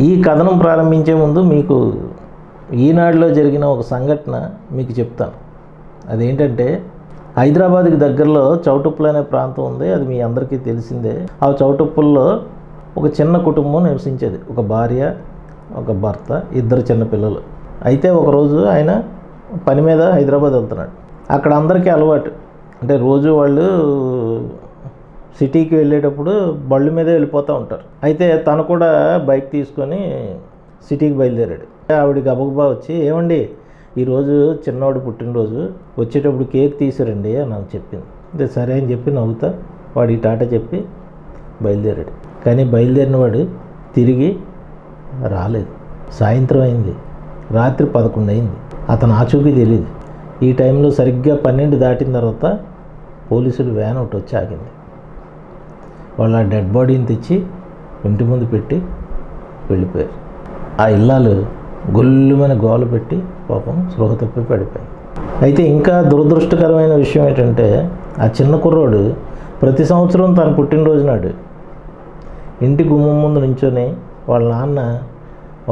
ఈ కథనం ప్రారంభించే ముందు మీకు ఈనాడులో జరిగిన ఒక సంఘటన మీకు చెప్తాను. అదేంటంటే, హైదరాబాద్కి దగ్గరలో చౌటుప్పల్ అనే ప్రాంతం ఉంది. అది మీ అందరికీ తెలిసిందే. ఆ చౌటుప్పల్లో ఒక చిన్న కుటుంబం నివసించేది. ఒక భార్య, ఒక భర్త, 2 చిన్న పిల్లలు. అయితే ఒకరోజు ఆయన పని మీద హైదరాబాద్ వెళ్తున్నాడు. అక్కడ అందరికీ అలవాటు, అంటే రోజు వాళ్ళు సిటీకి వెళ్ళేటప్పుడు బళ్ళు మీదే వెళ్ళిపోతూ ఉంటారు. అయితే తను కూడా బైక్ తీసుకొని సిటీకి బయలుదేరాడు. ఆవిడ గబగబా వచ్చి, ఏమండి ఈరోజు చిన్నవాడు పుట్టినరోజు, వచ్చేటప్పుడు కేక్ తీసారండి అని నాకు చెప్పింది. అంటే సరే అని చెప్పి నవ్వుతా వాడికి టాటా చెప్పి బయలుదేరాడు. కానీ బయలుదేరిన వాడు తిరిగి రాలేదు. సాయంత్రం అయింది, రాత్రి 11 అయింది. అతను ఆచూకీ తెలియదు. ఈ టైంలో సరిగ్గా 12 దాటిన తర్వాత పోలీసులు వ్యాన్ ఒకటి వచ్చి ఆగింది. వాళ్ళు ఆ డెడ్ బాడీని తెచ్చి ఇంటి ముందు పెట్టి వెళ్ళిపోయారు. ఆ ఇల్లాలు గొల్లుమైన గోలు పెట్టి పాపం స్పృహ తప్పి పడిపోయింది. అయితే ఇంకా దురదృష్టకరమైన విషయం ఏంటంటే, ఆ చిన్న కుర్రోడు ప్రతి సంవత్సరం తన పుట్టినరోజు నాడు ఇంటి గుమ్మం ముందు నించొని వాళ్ళ నాన్న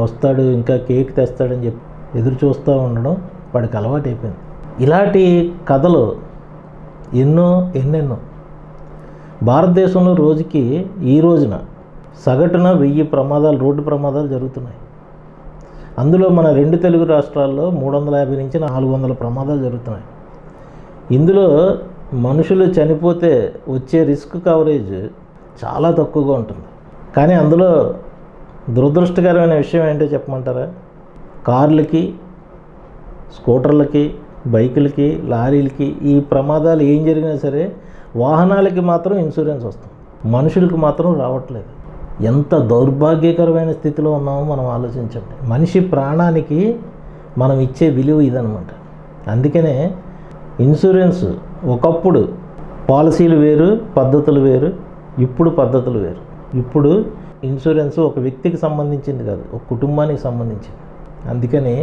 వస్తాడు, ఇంకా కేక్ తెస్తాడని చెప్పి ఎదురు చూస్తూ ఉండడం వాడికి అలవాటు అయిపోయింది. ఇలాంటి కథలు ఎన్నెన్నో భారతదేశంలో రోజుకి ఈ రోజున సగటున 1000 ప్రమాదాలు, రోడ్డు ప్రమాదాలు జరుగుతున్నాయి. అందులో మన 2 తెలుగు రాష్ట్రాల్లో 350 నుంచి 400 ప్రమాదాలు జరుగుతున్నాయి. ఇందులో మనుషులు చనిపోతే వచ్చే రిస్క్ కవరేజ్ చాలా తక్కువగా ఉంటుంది. కానీ అందులో దురదృష్టకరమైన విషయం ఏంటో చెప్పమంటారా? కార్లకి, స్కూటర్లకి, బైకులకి, లారీలకి ఈ ప్రమాదాలు ఏం జరిగినా సరే వాహనాలకి మాత్రం ఇన్సూరెన్స్ వస్తుంది, మనుషులకు మాత్రం రావట్లేదు. ఎంత దౌర్భాగ్యకరమైన స్థితిలో ఉన్నామో మనం ఆలోచించండి. మనిషి ప్రాణానికి మనం ఇచ్చే విలువ ఇదనమాట. అందుకనే ఇన్సూరెన్స్ ఒకప్పుడు పాలసీలు వేరు, పద్ధతులు వేరు, ఇప్పుడు పద్ధతులు వేరు. ఇప్పుడు ఇన్సూరెన్స్ ఒక వ్యక్తికి సంబంధించింది కాదు, ఒక కుటుంబానికి సంబంధించింది. అందుకని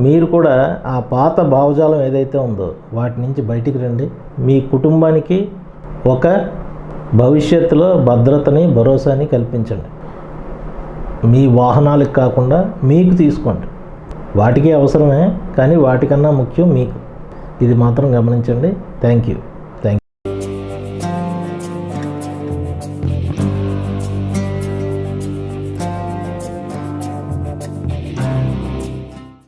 మీరు కూడా ఆ పాత భావజాలం ఏదైతే ఉందో వాటి నుంచి బయటికి రండి. మీ కుటుంబానికి ఒక భవిష్యత్తులో భద్రతని, భరోసాని కల్పించండి. మీ వాహనాలకు కాకుండా మీకు తీసుకోండి. వాటికి అవసరమే, కానీ వాటికన్నా ముఖ్యం మీకు. ఇది మాత్రం గమనించండి. Thank you.